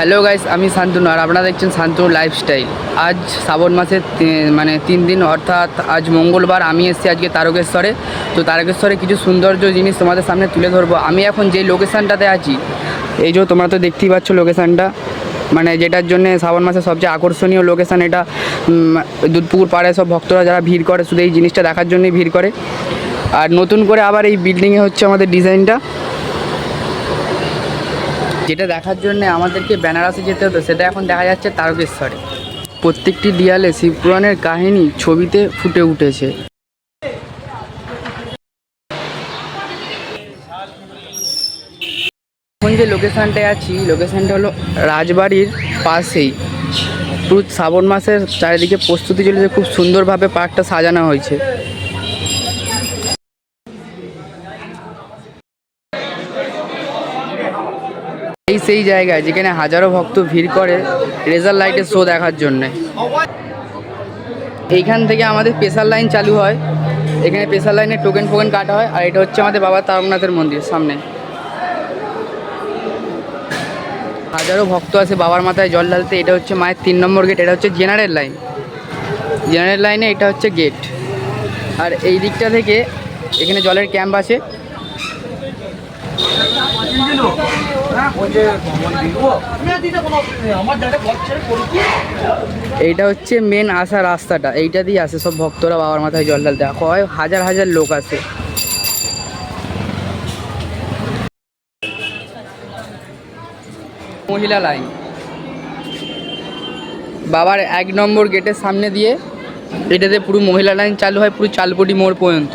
Hello guys, আমি শান্তনু আর আপনারা দেখছেন শান্তনু লাইফস্টাইল। আজ শ্রাবণ মাসের 3 দিন অর্থাৎ আজ মঙ্গলবার আমি এসেছি আজকে তারকেশ্বরে। তো তারকেশ্বরে কিছু সৌন্দর্য জিনিস তোমাদের সামনে তুলে ধরবো। আমি এখন যেই লোকেশানটাতে আছি, এই যে তোমরা তো দেখতেই পাচ্ছ লোকেশানটা, মানে যেটার জন্য শ্রাবণ মাসের সবচেয়ে আকর্ষণীয় লোকেশান এটা। দুধপুকুর পাড়ে সব ভক্তরা যারা ভিড় করে শুধু এই জিনিসটা দেখার জন্যই ভিড় করে। আর নতুন করে আবার এই বিল্ডিংয়ে হচ্ছে আমাদের ডিজাইনটা, যেটা দেখার জন্য আমাদেরকে বেনারসে যেতে হতো সেটা এখন দেখা যাচ্ছে তারকেশ্বরে। প্রত্যেকটি দেয়ালে শিবপুরাণের কাহিনী ছবিতে ফুটে উঠেছে। এখন যে লোকেশানটায় আছি, লোকেশানটা হলো রাজবাড়ির পাশেই। পুরো শ্রাবণ মাসের চারিদিকে প্রস্তুতি চলেছে, খুব সুন্দরভাবে পার্কটা সাজানো হয়েছে। এই সেই জায়গায় যেখানে হাজারো ভক্ত ভিড় করে লেজার লাইটের শো দেখার জন্যে। এইখান থেকে আমাদের স্পেশাল লাইন চালু হয়, এখানে স্পেশাল লাইনে টোকেন কাটা হয়। আর এটা হচ্ছে আমাদের বাবা তারকনাথের মন্দির সামনে। হাজারো ভক্ত আসে বাবার মাথায় জল ঢালতে। এটা হচ্ছে মায়ের 3 নম্বর গেট, এটা হচ্ছে জেনারেল লাইন। জেনারেল লাইনে এটা হচ্ছে গেট। আর এই দিকটা থেকে এখানে জলের ক্যাম্প আছে। এইটা হচ্ছে মেন আসা রাস্তাটা, এইটা দিয়ে আসে সব ভক্তরা বাবার মাথায় জল ঢালতে। হয় হাজার হাজার লোক আসে। মহিলা লাইন বাবার 1 নম্বর গেটের সামনে দিয়ে, এটাতে পুরো মহিলা লাইন চালু হয় পুরো চালপটি মোড় পর্যন্ত।